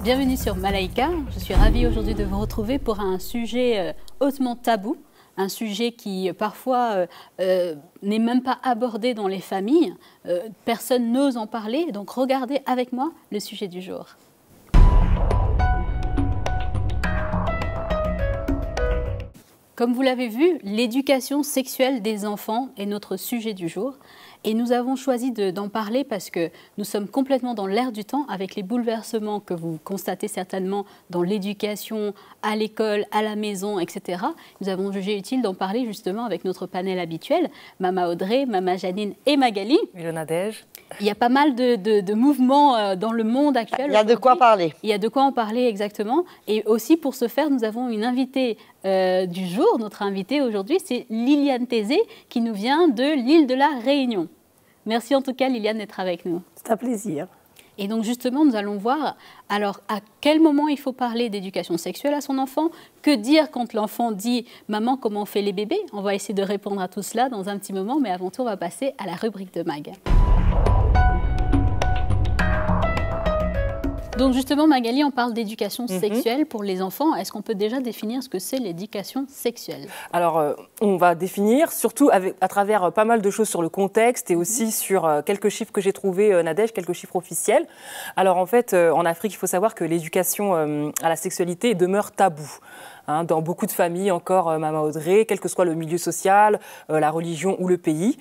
Bienvenue sur Malaika. Je suis ravie aujourd'hui de vous retrouver pour un sujet hautement tabou, un sujet qui parfois n'est même pas abordé dans les familles. Personne n'ose en parler, donc regardez avec moi le sujet du jour. Comme vous l'avez vu, l'éducation sexuelle des enfants est notre sujet du jour. Et nous avons choisi d'en parler parce que nous sommes complètement dans l'air du temps avec les bouleversements que vous constatez certainement dans l'éducation, à l'école, à la maison, etc. Nous avons jugé utile d'en parler justement avec notre panel habituel, Mama Audrey, Mama Janine et Magali. Hello Nadège. Il y a pas mal de mouvements dans le monde actuel. Il y a de quoi parler. Il y a de quoi en parler exactement. Et aussi pour ce faire, nous avons une invitée du jour. Notre invitée aujourd'hui, c'est Liliane Tézé qui nous vient de l'île de la Réunion. Merci en tout cas Liliane d'être avec nous. C'est un plaisir. Et donc justement, nous allons voir alors à quel moment il faut parler d'éducation sexuelle à son enfant, que dire quand l'enfant dit « Maman, comment on fait les bébés ?» On va essayer de répondre à tout cela dans un petit moment, mais avant tout, on va passer à la rubrique de Mag. Donc justement, Magali, on parle d'éducation sexuelle pour les enfants. Est-ce qu'on peut déjà définir ce que c'est l'éducation sexuelle? Alors, on va définir, surtout à travers pas mal de choses sur le contexte et aussi sur quelques chiffres que j'ai trouvés, Nadège, quelques chiffres officiels. Alors en fait, en Afrique, il faut savoir que l'éducation à la sexualité demeure tabou. Dans beaucoup de familles encore, Mama Audrey, quel que soit le milieu social, la religion ou le pays.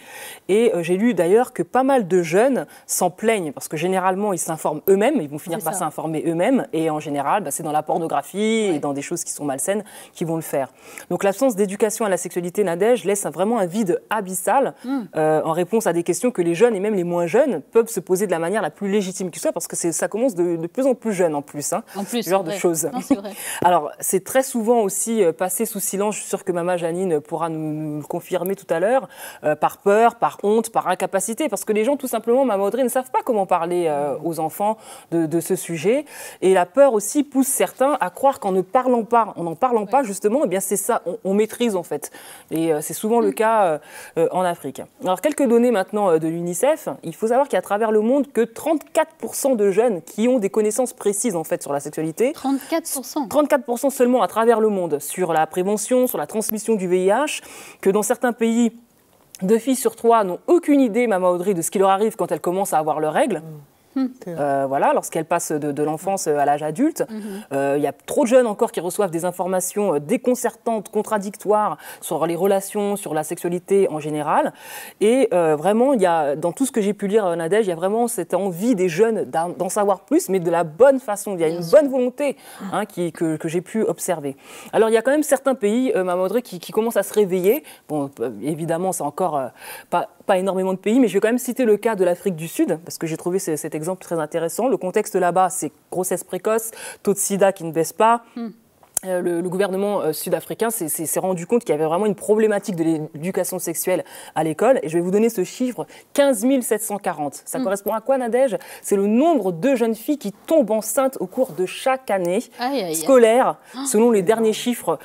Et j'ai lu d'ailleurs que pas mal de jeunes s'en plaignent parce que généralement ils s'informent eux-mêmes, ils vont finir par s'informer eux-mêmes et en général c'est dans la pornographie et dans des choses qui sont malsaines qu'ils vont le faire. Donc l'absence d'éducation à la sexualité, Nadège, laisse vraiment un vide abyssal en réponse à des questions que les jeunes et même les moins jeunes peuvent se poser de la manière la plus légitime qui soit parce que ça commence de plus en plus jeune en plus, ce genre de choses. Non, c'est vrai. Alors c'est très souvent aussi passé sous silence, je suis sûre que Mama Janine pourra nous le confirmer tout à l'heure, par peur, par honte, par incapacité, parce que les gens tout simplement, Mama Audrey, ne savent pas comment parler aux enfants de ce sujet, et la peur aussi pousse certains à croire qu'en ne parlant pas, justement, eh bien c'est ça, on maîtrise en fait, et c'est souvent le cas en Afrique. Alors quelques données maintenant de l'UNICEF, il faut savoir qu'à travers le monde, que 34% de jeunes qui ont des connaissances précises en fait sur la sexualité, 34% 34% seulement à travers le monde, sur la prévention, sur la transmission du VIH, que dans certains pays, 2 filles sur 3 n'ont aucune idée, Mama Audrey, de ce qui leur arrive quand elles commencent à avoir leurs règles. Voilà, lorsqu'elles passent de l'enfance à l'âge adulte. Il y a trop de jeunes encore qui reçoivent des informations déconcertantes, contradictoires sur les relations, sur la sexualité en général. Et vraiment, il y a, dans tout ce que j'ai pu lire, Nadège, il y a vraiment cette envie des jeunes d'en savoir plus, mais de la bonne façon. Il y a une bonne volonté que j'ai pu observer. Alors, il y a quand même certains pays, Mama Audrey, qui commencent à se réveiller. Bon, évidemment, c'est encore pas énormément de pays, mais je vais quand même citer le cas de l'Afrique du Sud, parce que j'ai trouvé cet exemple très intéressant. Le contexte là-bas, c'est grossesse précoce, taux de sida qui ne baisse pas. Le gouvernement sud-africain s'est rendu compte qu'il y avait vraiment une problématique de l'éducation sexuelle à l'école. Et je vais vous donner ce chiffre, 15 740. Ça correspond à quoi, Nadège? C'est le nombre de jeunes filles qui tombent enceintes au cours de chaque année scolaire, selon les derniers chiffres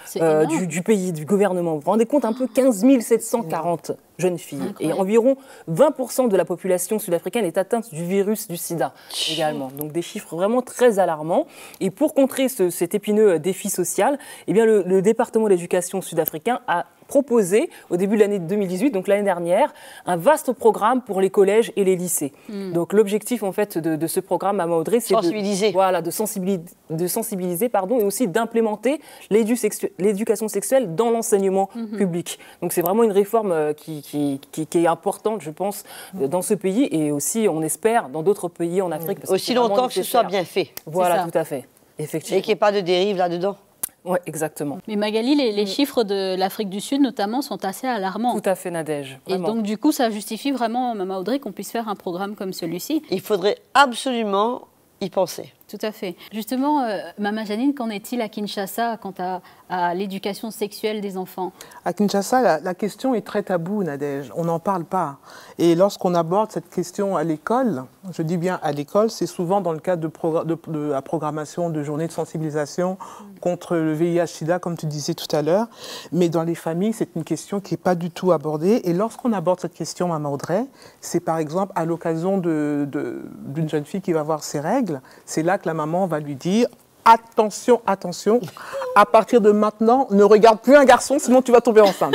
du pays, du gouvernement. Vous vous rendez compte un peu, 15 740 jeunes filles. Incroyable. Et environ 20% de la population sud-africaine est atteinte du virus du sida également. Donc des chiffres vraiment très alarmants. Et pour contrer cet épineux défi social, eh bien le département de l'éducation sud-africain a proposé au début de l'année 2018, donc l'année dernière, un vaste programme pour les collèges et les lycées. Donc l'objectif en fait de ce programme, Mama Audrey, c'est de sensibiliser et aussi d'implémenter l'éducation sexuelle dans l'enseignement public. Donc c'est vraiment une réforme qui est importante, je pense, dans ce pays et aussi, on espère, dans d'autres pays en Afrique. Parce aussi longtemps que ce soit bien fait. Voilà, tout à fait. Effectivement. Et qu'il n'y ait pas de dérive là-dedans. Oui, exactement. Mais Magali, les chiffres de l'Afrique du Sud, notamment, sont assez alarmants. Tout à fait, Nadège. Vraiment. Et donc, du coup, ça justifie vraiment, Mama Audrey, qu'on puisse faire un programme comme celui-ci. Il faudrait absolument y penser. Tout à fait. Justement, Mama Janine, qu'en est-il à Kinshasa quant à l'éducation sexuelle des enfants? À Kinshasa, la question est très taboue, Nadège. On n'en parle pas. Et lorsqu'on aborde cette question à l'école, je dis bien à l'école, c'est souvent dans le cadre de la programmation de journées de sensibilisation contre le VIH-Sida, comme tu disais tout à l'heure. Mais dans les familles, c'est une question qui n'est pas du tout abordée. Et lorsqu'on aborde cette question, Mama Audrey, c'est par exemple à l'occasion d'une jeune fille qui va avoir ses règles. C'est là là que la maman va lui dire attention, attention, à partir de maintenant, ne regarde plus un garçon, sinon tu vas tomber enceinte.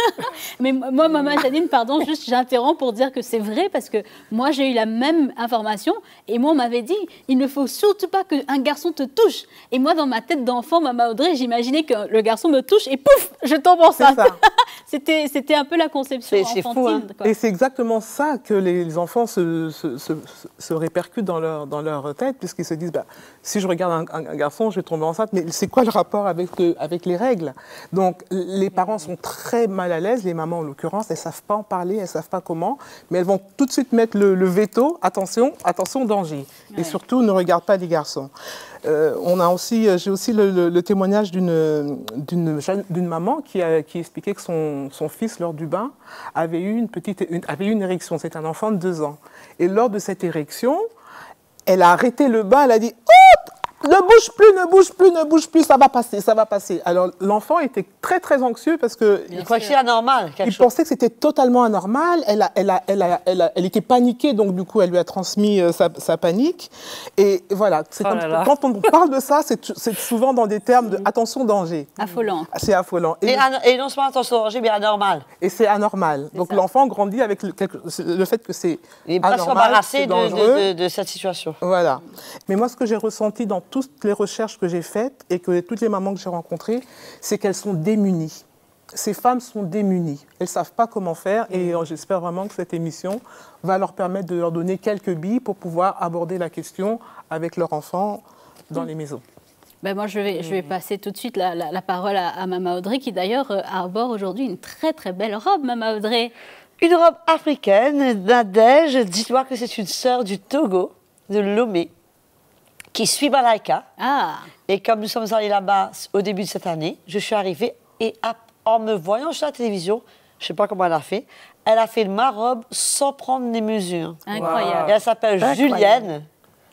Mais moi, maman Janine, pardon, juste j'interromps pour dire que c'est vrai parce que moi j'ai eu la même information et moi on m'avait dit il ne faut surtout pas qu'un garçon te touche. Et moi dans ma tête d'enfant, maman Audrey, j'imaginais que le garçon me touche et pouf, je tombe enceinte. C'était un peu la conception C'est fou, enfantine. hein. Et c'est exactement ça que les enfants se répercutent dans leur tête, puisqu'ils se disent, si je regarde un garçon, je vais tomber enceinte, mais c'est quoi le rapport avec les règles? Donc, les parents sont très mal à l'aise, les mamans en l'occurrence, elles ne savent pas en parler, elles ne savent pas comment, mais elles vont tout de suite mettre le veto, attention, attention, danger. Et surtout, ne regarde pas les garçons. J'ai aussi le témoignage d'une maman qui expliquait que son fils, lors du bain, avait eu une érection. C'est un enfant de 2 ans. Et lors de cette érection, elle a arrêté le bain, elle a dit « Oh, ne bouge plus, ne bouge plus, ne bouge plus, ça va passer, ça va passer. » Alors l'enfant était très très anxieux parce que Il croit que c'est anormal. il pensait que c'était totalement anormal. Elle était paniquée, donc du coup elle lui a transmis sa panique. Et voilà, quand on parle de ça, c'est souvent dans des termes de attention danger. Affolant. C'est affolant. Et non seulement attention danger, mais anormal. Et c'est anormal. Donc l'enfant grandit avec le fait que c'est Il n'est pas anormal, embarrassé c'est dangereux. de cette situation. Voilà. Mais moi, ce que j'ai ressenti dans toutes les recherches que j'ai faites et que toutes les mamans que j'ai rencontrées, c'est qu'elles sont démunies. Ces femmes sont démunies. Elles ne savent pas comment faire et j'espère vraiment que cette émission va leur permettre de leur donner quelques billes pour pouvoir aborder la question avec leurs enfants dans les maisons. Ben moi, je vais passer tout de suite la parole à Mama Audrey, qui d'ailleurs arbore aujourd'hui une très très belle robe, Mama Audrey. Une robe africaine, Nadège. Dis-toi que c'est une sœur du Togo, de Lomé, qui suit Malaika. Ah. Et comme nous sommes allés là-bas au début de cette année, je suis arrivée et en me voyant sur la télévision, je ne sais pas comment elle a fait ma robe sans prendre les mesures. Incroyable. Et elle s'appelle Julienne.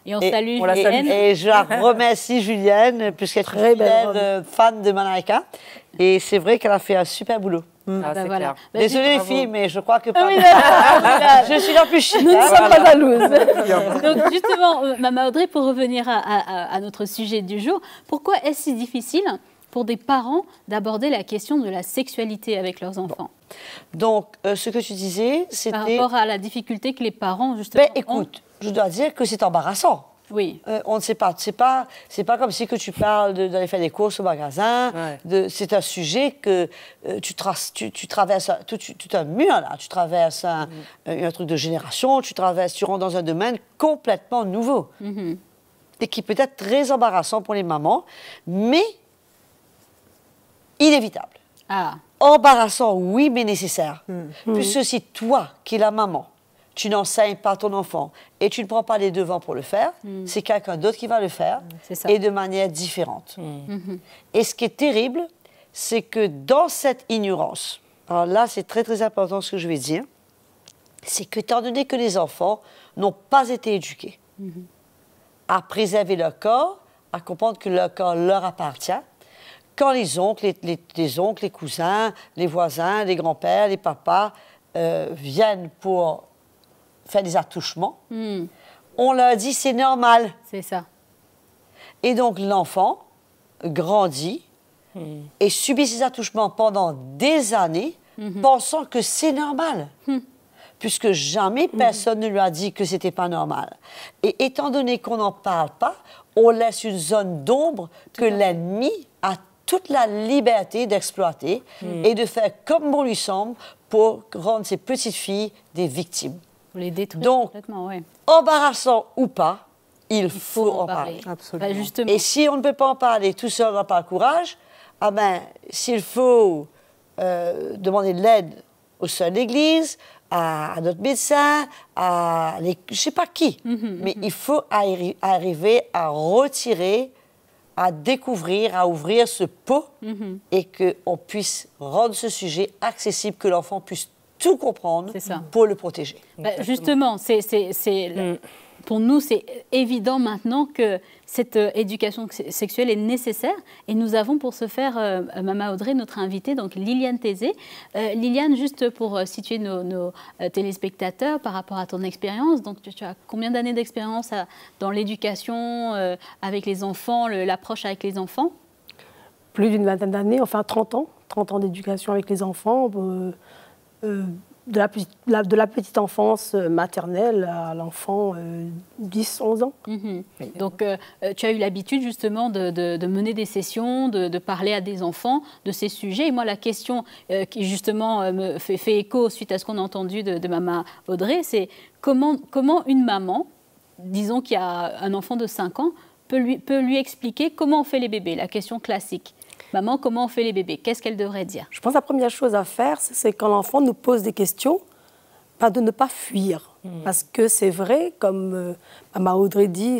Et on salue on la Julienne. Et je la remercie, Julienne, puisqu'elle est une fidèle fan de Malaika. Et c'est vrai qu'elle a fait un super boulot. C'est voilà. clair. Désolée les filles, mais je crois que pas. Oui, là, Je suis la plus chic. nous ne hein. sommes pas jalouses. Donc justement, Mama Audrey, pour revenir à notre sujet du jour, pourquoi est-ce si difficile pour des parents d'aborder la question de la sexualité avec leurs enfants? Donc, ce que tu disais, c'était... Par rapport à la difficulté que les parents, justement, Ben, écoute, je dois dire que c'est embarrassant. Oui. On ne sait pas. C'est pas comme si que tu parles d'aller faire des courses au magasin. Ouais. C'est un sujet que tu traverses tout un mur, là. Tu traverses un truc de génération. Tu rentres dans un domaine complètement nouveau. Et qui peut être très embarrassant pour les mamans, mais inévitable. Ah. Embarrassant, oui, mais nécessaire. Puisque si toi, qui es la maman, tu n'enseignes pas ton enfant et tu ne prends pas les devants pour le faire, c'est quelqu'un d'autre qui va le faire C'est ça. et de manière différente. Et ce qui est terrible, c'est que dans cette ignorance, alors là, c'est très très important ce que je vais dire, c'est que étant donné que les enfants n'ont pas été éduqués à préserver leur corps, à comprendre que leur corps leur appartient, quand les oncles, les cousins, les voisins, les grands-pères, les papas viennent pour faire des attouchements, on leur dit c'est normal. C'est ça. Et donc l'enfant grandit et subit ces attouchements pendant des années, pensant que c'est normal. Puisque jamais personne ne lui a dit que c'était pas normal. Et étant donné qu'on n'en parle pas, on laisse une zone d'ombre que l'ennemi a toute la liberté d'exploiter et de faire comme bon lui semble pour rendre ses petites filles des victimes. Pour les détruire Donc, complètement, ouais. Embarrassant ou pas, il faut en parler. Absolument. Bah, justement. Et si on ne peut pas en parler tout seul, on n'a pas le courage, ah ben, s'il faut demander de l'aide au sein de l'Église, à notre médecin, je ne sais pas qui, mais il faut arriver à retirer, à découvrir, à ouvrir ce pot et qu'on puisse rendre ce sujet accessible, que l'enfant puisse tout comprendre C'est ça. pour le protéger. Bah, justement, c'est pour nous, c'est évident maintenant que cette éducation sexuelle est nécessaire. Et nous avons pour ce faire, Mama Audrey, notre invitée, donc Liliane Thésée. Liliane, juste pour situer nos téléspectateurs par rapport à ton expérience, donc tu as combien d'années d'expérience dans l'éducation avec les enfants, l'approche avec les enfants? Plus d'une vingtaine d'années, enfin 30 ans d'éducation avec les enfants. De la petite enfance maternelle à l'enfant 10-11 ans. Oui. Donc, tu as eu l'habitude justement de mener des sessions, de parler à des enfants de ces sujets. Et moi, la question qui justement me fait écho suite à ce qu'on a entendu de Mama Audrey, c'est comment une maman, disons qu'il y a un enfant de 5 ans, peut lui expliquer comment on fait les bébés, la question classique. Maman, comment on fait les bébés? Qu'est-ce qu'elle devrait dire? Je pense que la première chose à faire, c'est quand l'enfant nous pose des questions, de ne pas fuir. Parce que c'est vrai, comme Mama Audrey dit,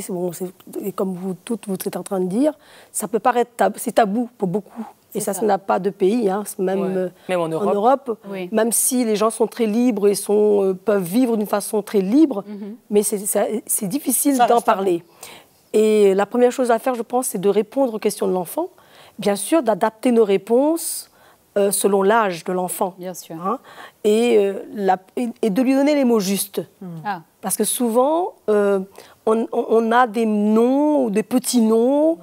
et comme vous toutes, vous êtes en train de dire, ça peut paraître c'est tabou pour beaucoup. Et ça n'a pas de pays, hein, même en Europe, oui. Même si les gens sont très libres et peuvent vivre d'une façon très libre, mais c'est difficile d'en parler. Et la première chose à faire, je pense, c'est de répondre aux questions de l'enfant. Bien sûr, d'adapter nos réponses selon l'âge de l'enfant. Bien sûr. Hein, et de lui donner les mots justes. Parce que souvent, on a des noms ou des petits noms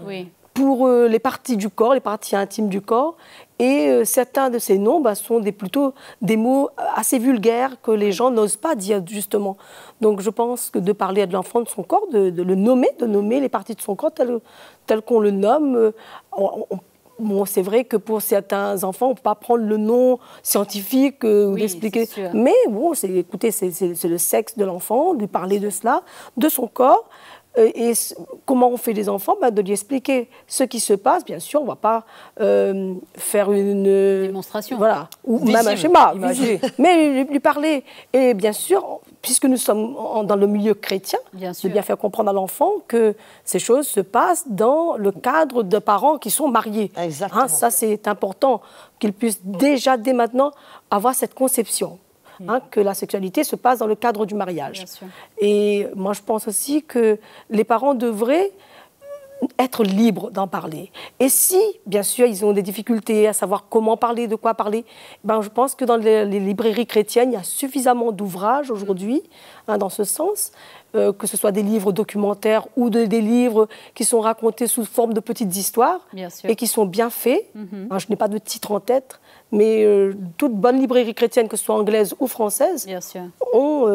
pour les parties du corps, les parties intimes du corps. Et certains de ces noms sont plutôt des mots assez vulgaires que les gens n'osent pas dire, justement. Donc je pense que de parler de l'enfant, de son corps, de le nommer, de nommer les parties de son corps tel qu'on le nomme. C'est vrai que pour certains enfants, on ne peut pas prendre le nom scientifique ou l'expliquer. Mais bon, écoutez, c'est le sexe de l'enfant, lui parler de cela, de son corps. Et comment on fait les enfants? De lui expliquer ce qui se passe. Bien sûr, on ne va pas faire une démonstration. Voilà, ou même un schéma. Mais lui parler. Et bien sûr, puisque nous sommes dans le milieu chrétien, de bien faire comprendre à l'enfant que ces choses se passent dans le cadre de parents qui sont mariés. Exactement. Ça, c'est important qu'ils puissent déjà, dès maintenant, avoir cette conception. Que la sexualité se passe dans le cadre du mariage. Et moi, je pense aussi que les parents devraient être libres d'en parler. Et si, bien sûr, ils ont des difficultés à savoir comment parler, de quoi parler, je pense que dans les librairies chrétiennes, il y a suffisamment d'ouvrages aujourd'hui, dans ce sens, que ce soit des livres documentaires ou des livres qui sont racontés sous forme de petites histoires et qui sont bien faits. Je n'ai pas de titre en tête, mais toute bonne librairie chrétienne, que ce soit anglaise ou française, ont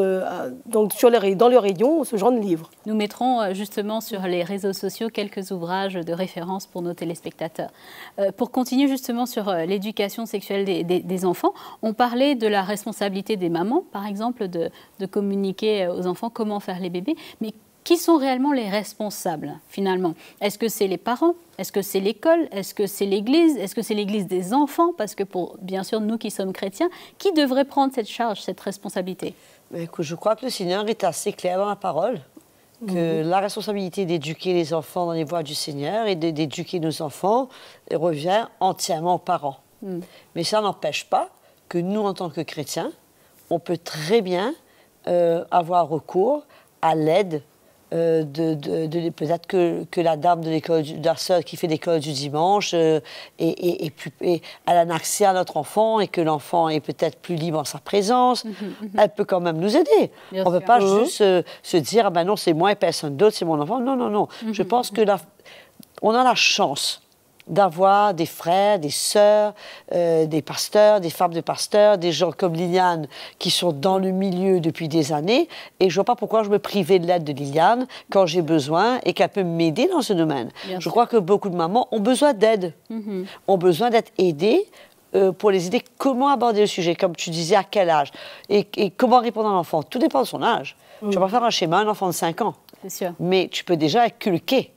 donc dans le rayon ce genre de livres. Nous mettrons justement sur les réseaux sociaux quelques ouvrages de référence pour nos téléspectateurs. Pour continuer justement sur l'éducation sexuelle des enfants, on parlait de la responsabilité des mamans, par exemple, de communiquer aux enfants comment faire les bébés, mais qui sont réellement les responsables, finalement? Est-ce que c'est les parents? Est-ce que c'est l'école? Est-ce que c'est l'Église? Est-ce que c'est l'Église des enfants? Parce que pour, bien sûr, nous qui sommes chrétiens, qui devrait prendre cette charge, cette responsabilité? Écoute, je crois que le Seigneur est assez clair dans la parole, que la responsabilité d'éduquer les enfants dans les voies du Seigneur et d'éduquer nos enfants revient entièrement aux parents. Mais ça n'empêche pas que nous, en tant que chrétiens, on peut très bien avoir recours à l'aide peut-être que la dame de l'école, la sœur qui fait l'école du dimanche, elle a un accès à notre enfant et que l'enfant est peut-être plus libre en sa présence, elle peut quand même nous aider. On ne peut pas juste se dire, non, c'est moi et personne d'autre, c'est mon enfant. Non, non, non. Je pense que on a la chance d'avoir des frères, des sœurs, des pasteurs, des femmes de pasteurs, des gens comme Liliane qui sont dans le milieu depuis des années. Et je ne vois pas pourquoi je me privais de l'aide de Liliane quand j'ai besoin et qu'elle peut m'aider dans ce domaine. Je crois que beaucoup de mamans ont besoin d'aide, ont besoin d'être aidées pour les aider comment aborder le sujet, comme tu disais, à quel âge et comment répondre à l'enfant. Tout dépend de son âge. Tu ne vas pas faire un schéma à un enfant de 5 ans. C'est sûr. Mais tu peux déjà inculquer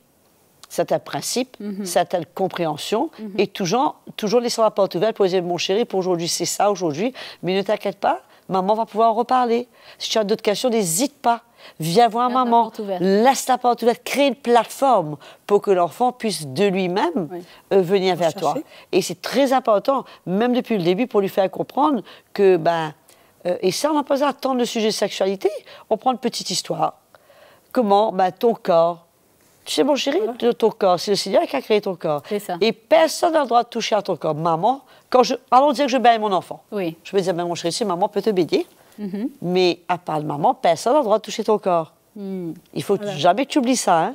certains principes, certaines compréhensions, et toujours laisser la porte ouverte pour dire, mon chéri, pour aujourd'hui, c'est ça aujourd'hui, mais ne t'inquiète pas, maman va pouvoir en reparler. Si tu as d'autres questions, n'hésite pas. Viens voir maman, laisse la porte ouverte, crée une plateforme pour que l'enfant puisse de lui-même venir vers toi. Et c'est très important, même depuis le début, pour lui faire comprendre que, et ça, on n'a pas besoin d'attendre le sujet de sexualité, on prend une petite histoire. comment? Ben, ton corps. Tu sais, mon chéri, ton corps, c'est le Seigneur qui a créé ton corps. C'est ça. Et personne n'a le droit de toucher à ton corps. Maman, allons dire que je baigne mon enfant. Oui. Je peux dire, ben, mon chéri, si maman peut te baigner, mais à part de maman, personne n'a le droit de toucher ton corps. Il faut jamais que tu oublies ça, hein.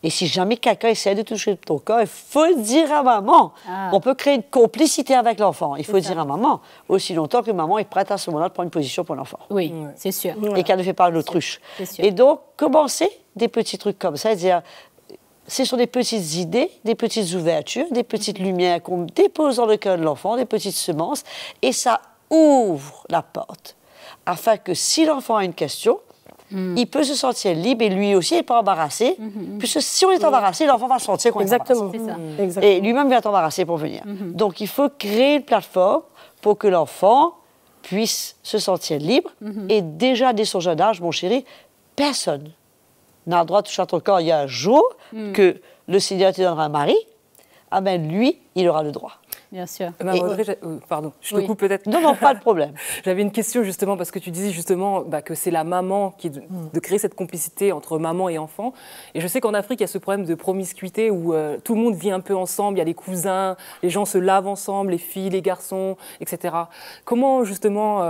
Et si jamais quelqu'un essaie de toucher ton corps, il faut le dire à maman. On peut créer une complicité avec l'enfant. Il faut le dire à maman. Aussi longtemps que maman est prête à ce moment-là de prendre une position pour l'enfant. Oui, c'est sûr. Et qu'elle ne fait pas l'autruche. sûr. Et donc, commencer des petits trucs comme ça, dire, ce sont des petites idées, des petites ouvertures, des petites lumières qu'on dépose dans le cœur de l'enfant, des petites semences, et ça ouvre la porte. Afin que si l'enfant a une question, il peut se sentir libre et lui aussi n'est pas embarrassé, puisque si on est embarrassé, l'enfant va se sentir qu'on est Exactement. embarrassé. C'est ça. Et lui-même va être embarrassé pour venir. Donc il faut créer une plateforme pour que l'enfant puisse se sentir libre. Et déjà, dès son jeune âge, mon chéri, personne n'a le droit de toucher à ton corps. Il y a un jour que le Seigneur te donnera un mari, ah ben lui, il aura le droit. Bien sûr. Pardon, je te coupe peut-être. Non, pas de problème. J'avais une question justement, parce que tu disais justement que c'est la maman qui de créer cette complicité entre maman et enfant. Et je sais qu'en Afrique, il y a ce problème de promiscuité où tout le monde vit un peu ensemble, il y a les cousins, les gens se lavent ensemble, les filles, les garçons, etc. Comment justement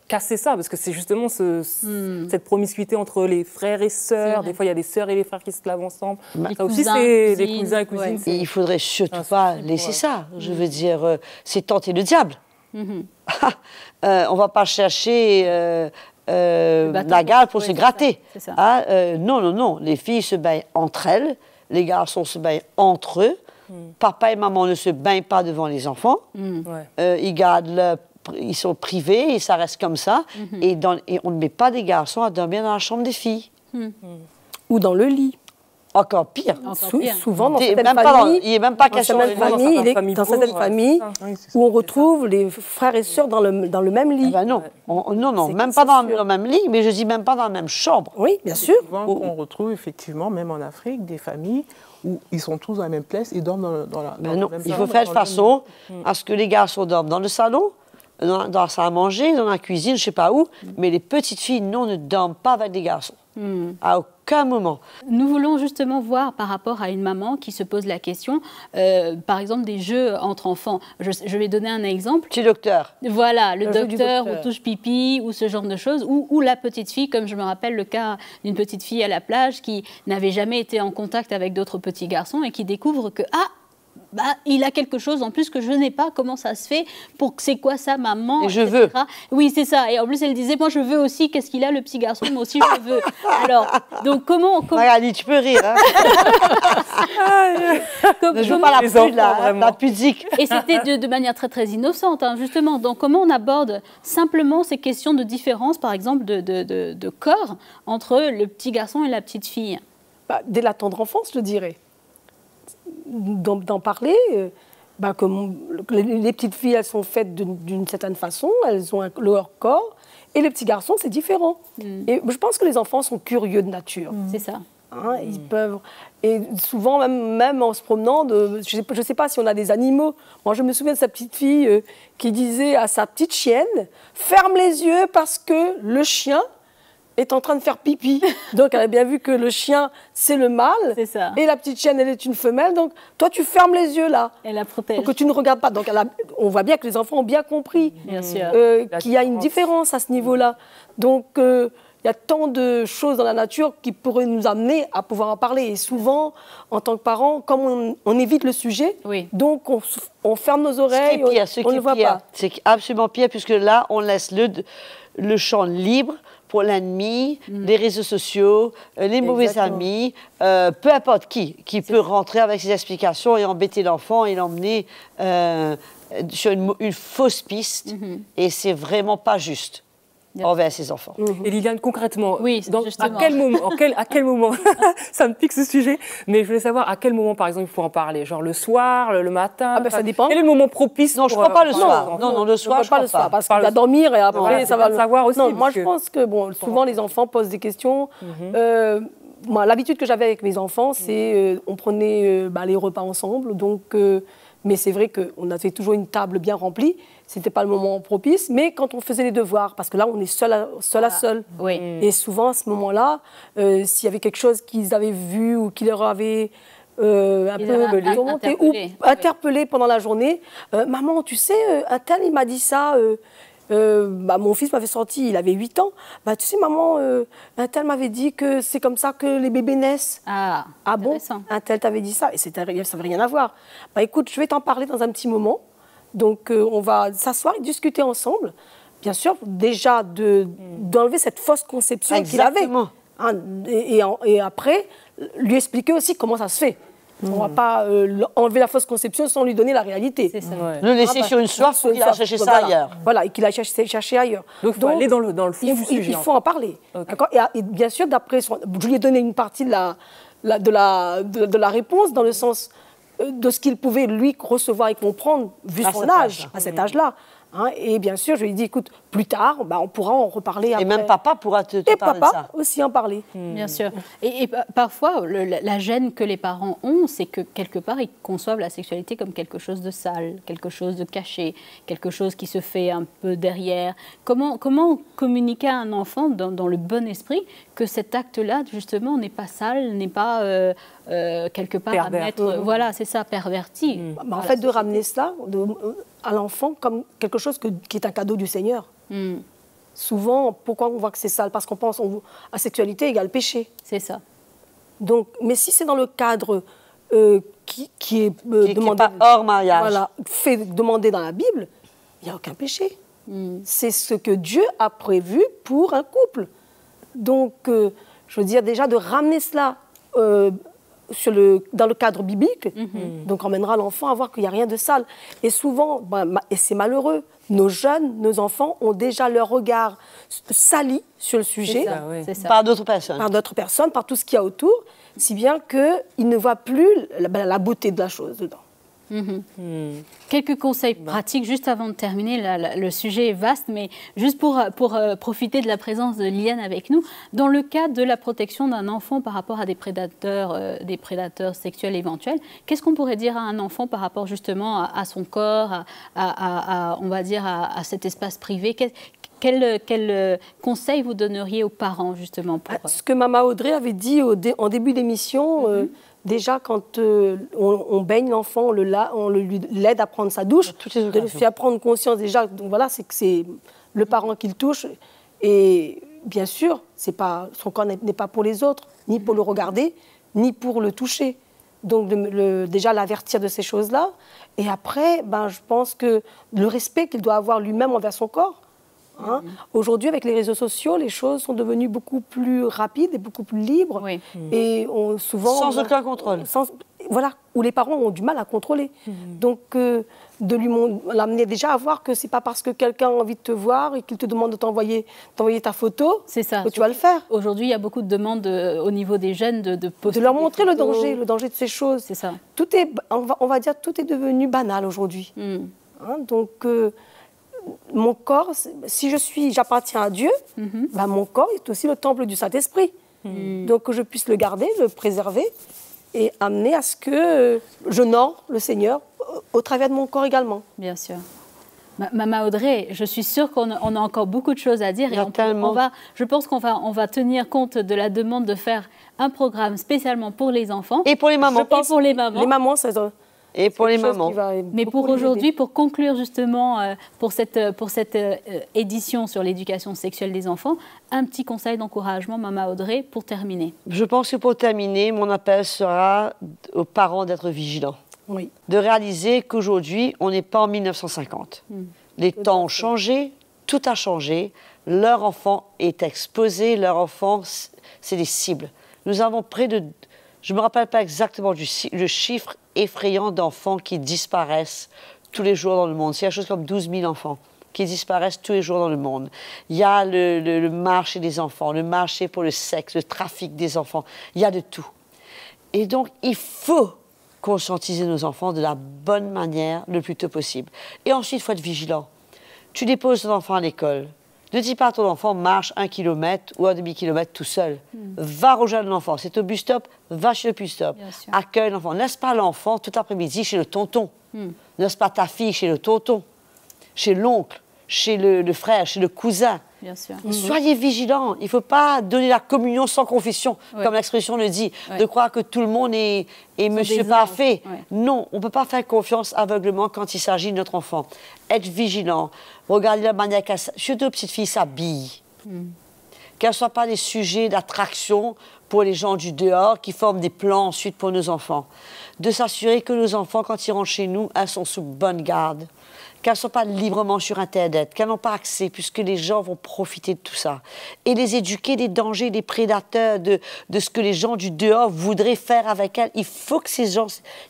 casser ça? Parce que c'est justement cette promiscuité entre les frères et sœurs. Des fois, il y a des sœurs et les frères qui se lavent ensemble. Ça aussi, c'est les cousins et cousines. Et il faudrait surtout pas laisser ça. Je veux dire, c'est tenter le diable. On va pas chercher la gale pour se gratter. C'est ça. Non, non, non. Les filles se baignent entre elles, les garçons se baignent entre eux. Papa et maman ne se baignent pas devant les enfants. Ils sont privés et ça reste comme ça. Et on ne met pas des garçons à dormir dans la chambre des filles. Ou dans le lit. Encore pire. Souvent, dans certaines familles, il n'est même pas question dans certaines familles où on retrouve les frères et sœurs dans le même lit. Non, même pas dans le même lit, mais je dis même pas dans la même chambre. Oui, bien sûr. Souvent, on retrouve effectivement, même en Afrique, des familles où ils sont tous dans la même place et dorment dans la non, même il chambre, faut faire de façon à ce que les garçons dorment dans le salon, dans la salle à manger, dans la cuisine, je ne sais pas où, mais les petites filles, non, ne dorment pas avec des garçons. À aucun moment. Nous voulons justement voir par rapport à une maman qui se pose la question, par exemple des jeux entre enfants. Je vais donner un exemple. Petit docteur. Voilà, le docteur ou touche pipi ou ce genre de choses. Ou la petite fille, comme je me rappelle le cas d'une petite fille à la plage qui n'avait jamais été en contact avec d'autres petits garçons et qui découvre que il a quelque chose en plus que je n'ai pas. Comment ça se fait? C'est quoi ça, maman? Et je veux. Oui, c'est ça. Et en plus, elle disait, moi, je veux aussi. Qu'est-ce qu'il a, le petit garçon? Moi aussi, je veux. Alors, donc, comment... Magali, tu peux rire, hein. Ne joue pas la pudique. Et c'était de manière très, très innocente, hein, justement. Donc, comment on aborde simplement ces questions de différence, par exemple, de corps entre le petit garçon et la petite fille? Dès la tendre enfance, je dirais. D'en parler, comme les petites filles, elles sont faites d'une certaine façon, elles ont leur corps, et les petits garçons, c'est différent. Et je pense que les enfants sont curieux de nature. C'est ça. Hein, ils peuvent, et souvent, même en se promenant, je ne sais pas si on a des animaux. Moi, je me souviens de sa petite fille qui disait à sa petite chienne, ferme les yeux parce que le chien est en train de faire pipi. Donc, elle a bien vu que le chien, c'est le mâle. C'est ça. Et la petite chienne, elle est une femelle. Donc, toi, tu fermes les yeux, là. Elle la protège. Pour que tu ne regardes pas. Donc, on voit bien que les enfants ont bien compris qu'il y a une différence à ce niveau-là. Donc, il y a tant de choses dans la nature qui pourraient nous amener à pouvoir en parler. Et souvent, en tant que parents, comme on évite le sujet, donc on ferme nos oreilles, on ne le voit pas. C'est absolument pire, puisque là, on laisse le champ libre pour l'ennemi, les réseaux sociaux, les mauvais amis, peu importe qui peut rentrer avec ses explications et embêter l'enfant et l'emmener sur une fausse piste. Et c'est vraiment pas juste envers ses enfants. Et Liliane, concrètement, à quel moment ça me pique ce sujet, mais je voulais savoir à quel moment, par exemple, il faut en parler, genre le soir, le matin. Ça dépend. Quel est le moment propice? Non, je ne crois pas le soir. Non, le soir, je ne crois pas. Parce qu'il va dormir et après, ça va le savoir aussi. Non, moi, je pense que souvent les enfants posent des questions. Moi, l'habitude que j'avais avec mes enfants, c'est on prenait les repas ensemble, donc Mais c'est vrai qu'on avait toujours une table bien remplie. Ce n'était pas le moment propice. Mais quand on faisait les devoirs, parce que là, on est seul à seul. Oui. Et souvent, à ce moment-là, s'il y avait quelque chose qu'ils avaient vu ou qui leur avait un peu tourmenté ou interpellé pendant la journée, maman, tu sais, un tel, il m'a dit ça. Mon fils m'avait sorti, il avait 8 ans. Tu sais, maman, un tel m'avait dit que c'est comme ça que les bébés naissent. Ah bon, un tel t'avait dit ça. Et ça n'avait rien à voir. Écoute, je vais t'en parler dans un petit moment. Donc, on va s'asseoir et discuter ensemble. Bien sûr, déjà, d'enlever cette fausse conception qu'il avait. Hein, et après, lui expliquer aussi comment ça se fait. On ne va pas enlever la fausse conception sans lui donner la réalité. C'est ça. Le laisser sur une soif pour qu'il aille chercher ça ailleurs. Voilà, et qu'il aille chercher ailleurs. Donc, il faut aller dans le fond du sujet. Il faut en parler. Okay. Et bien sûr, je lui ai donné une partie de la réponse dans le sens de ce qu'il pouvait, lui, recevoir et comprendre, vu son âge, à cet âge-là. Hein, et bien sûr, je lui ai dit, écoute, plus tard, on pourra en reparler après. Et même papa pourra te parler de ça. Et papa aussi en parler. Bien sûr. Et parfois, la gêne que les parents ont, c'est que quelque part, ils conçoivent la sexualité comme quelque chose de sale, quelque chose de caché, quelque chose qui se fait un peu derrière. Comment communiquer à un enfant dans le bon esprit que cet acte-là, justement, n'est pas sale, n'est pas quelque part à mettre... Voilà, c'est ça, perverti. En fait, de ramener cela à l'enfant comme quelque chose qui est un cadeau du Seigneur. Souvent, pourquoi on voit que c'est sale? Parce qu'on pense à sexualité égale péché. C'est ça. Donc, mais si c'est dans le cadre qui est demandé, pas hors mariage, voilà, fait demander dans la Bible, il n'y a aucun péché. C'est ce que Dieu a prévu pour un couple. Donc, je veux dire, déjà de ramener cela dans le cadre biblique, donc emmènera l'enfant à voir qu'il n'y a rien de sale. Et souvent, et c'est malheureux, nos jeunes, nos enfants ont déjà leur regard sali sur le sujet. C'est ça. Par d'autres personnes. Par d'autres personnes, par tout ce qu'il y a autour, si bien qu'ils ne voient plus la beauté de la chose dedans. Quelques conseils pratiques juste avant de terminer. Le sujet est vaste, mais juste pour profiter de la présence de Liliane avec nous, dans le cadre de la protection d'un enfant par rapport à des prédateurs sexuels éventuels, qu'est-ce qu'on pourrait dire à un enfant par rapport justement à son corps, on va dire à cet espace privé? Quel conseil vous donneriez aux parents justement Ce que Maman Audrey avait dit en début d'émission. Déjà, quand on baigne l'enfant, on l'aide à prendre sa douche, de lui faire prendre conscience déjà. Donc voilà, c'est que c'est le parent qui le touche. Et bien sûr, son corps n'est pas pour les autres, ni pour le regarder, ni pour le toucher. Donc déjà l'avertir de ces choses-là. Et après, je pense que le respect qu'il doit avoir lui-même envers son corps. Hein. Aujourd'hui, avec les réseaux sociaux, les choses sont devenues beaucoup plus rapides et beaucoup plus libres. Et souvent, sans aucun contrôle. Voilà, où les parents ont du mal à contrôler. Donc, de l'amener déjà à voir que c'est pas parce que quelqu'un a envie de te voir et qu'il te demande de t'envoyer ta photo que tu vas le faire. Aujourd'hui, il y a beaucoup de demandes au niveau des jeunes de poster. De leur montrer le danger de ces choses. C'est ça. On va dire, tout est devenu banal aujourd'hui. Hein, donc, mon corps, si j'appartiens à Dieu, mon corps est aussi le temple du Saint-Esprit. Donc que je puisse le garder, le préserver et amener à ce que j'honore le Seigneur au travers de mon corps également. Bien sûr. Maman Audrey, je suis sûre qu'on a encore beaucoup de choses à dire. Je pense qu'on va tenir compte de la demande de faire un programme spécialement pour les enfants. Et pour les mamans. Pour les mamans. Les mamans, c'est ça. Et pour les mamans. Mais pour aujourd'hui, pour conclure justement, pour cette édition sur l'éducation sexuelle des enfants, un petit conseil d'encouragement, Maman Audrey, pour terminer. Je pense que pour terminer, mon appel sera aux parents d'être vigilants. Oui. De réaliser qu'aujourd'hui, on n'est pas en 1950. Les temps ont changé, tout a changé. Leur enfant est exposé, leur enfant, c'est des cibles. Nous avons près de... Je ne me rappelle pas exactement le chiffre effrayant d'enfants qui disparaissent tous les jours dans le monde. C'est quelque chose comme 12 000 enfants qui disparaissent tous les jours dans le monde. Il y a le marché des enfants, le marché pour le sexe, le trafic des enfants. Il y a de tout. Et donc, il faut conscientiser nos enfants de la bonne manière le plus tôt possible. Et ensuite, il faut être vigilant. Tu déposes ton enfant à l'école. Ne dis pas à ton enfant, marche 1 kilomètre ou 1,5 kilomètre tout seul. Va rejoindre l'enfant. C'est au bus stop, va chez le bus stop. Accueille l'enfant. Laisse pas l'enfant tout l'après-midi chez le tonton. Laisse pas ta fille chez le tonton, chez l'oncle, chez le frère, chez le cousin. Bien sûr. Soyez vigilants. Il ne faut pas donner la communion sans confession, comme l'expression le dit, de croire que tout le monde est monsieur parfait. Non, on ne peut pas faire confiance aveuglement quand il s'agit de notre enfant. Être vigilant. Regardez la manière qu'elle, surtout les petites filles, s'habillent. Qu'elles ne soient pas des sujets d'attraction pour les gens du dehors qui forment des plans ensuite pour nos enfants. De s'assurer que nos enfants, quand ils rentrent chez nous, elles sont sous bonne garde. Qu'elles ne soient pas librement sur Internet, qu'elles n'ont pas accès, puisque les gens vont profiter de tout ça. Et les éduquer des dangers, des prédateurs, de ce que les gens du dehors voudraient faire avec elles. Il faut que ces gens,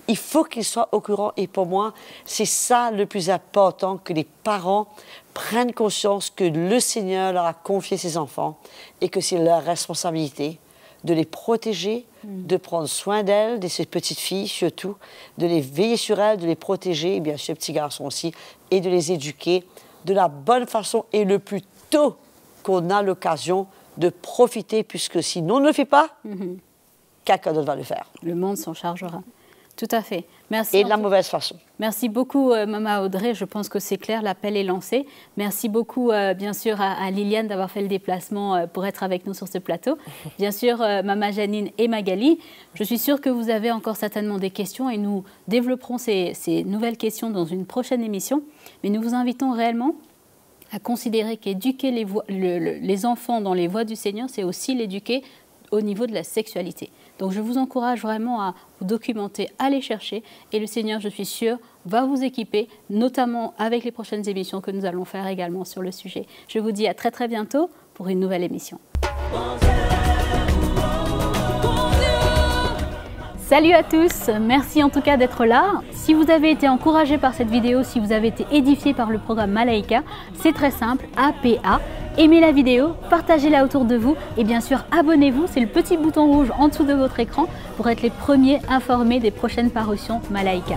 il faut qu'ils soient au courant. Et pour moi, c'est ça le plus important, que les parents prennent conscience que le Seigneur leur a confié ses enfants et que c'est leur responsabilité de les protéger, de prendre soin d'elles, de ces petites filles surtout, de les veiller sur elles, de les protéger, et bien sûr, petits garçons aussi, et de les éduquer de la bonne façon et le plus tôt qu'on a l'occasion de profiter, puisque si nous ne le fait pas, quelqu'un d'autre va le faire. Le monde s'en chargera. Tout à fait. Merci. Et de la mauvaise façon. Merci beaucoup, Maman Audrey. Je pense que c'est clair, l'appel est lancé. Merci beaucoup, bien sûr, à Liliane d'avoir fait le déplacement pour être avec nous sur ce plateau. Bien sûr, Maman Janine et Magali. Je suis sûre que vous avez encore certainement des questions et nous développerons ces nouvelles questions dans une prochaine émission. Mais nous vous invitons réellement à considérer qu'éduquer les enfants dans les voies du Seigneur, c'est aussi l'éduquer au niveau de la sexualité. Donc je vous encourage vraiment à vous documenter, à les chercher, et le Seigneur, je suis sûre, va vous équiper, notamment avec les prochaines émissions que nous allons faire également sur le sujet. Je vous dis à très très bientôt pour une nouvelle émission. Salut à tous, merci en tout cas d'être là. Si vous avez été encouragé par cette vidéo, si vous avez été édifié par le programme Malaika, c'est très simple, APA. Aimez la vidéo, partagez-la autour de vous et bien sûr abonnez-vous, c'est le petit bouton rouge en dessous de votre écran pour être les premiers informés des prochaines parutions Malaika.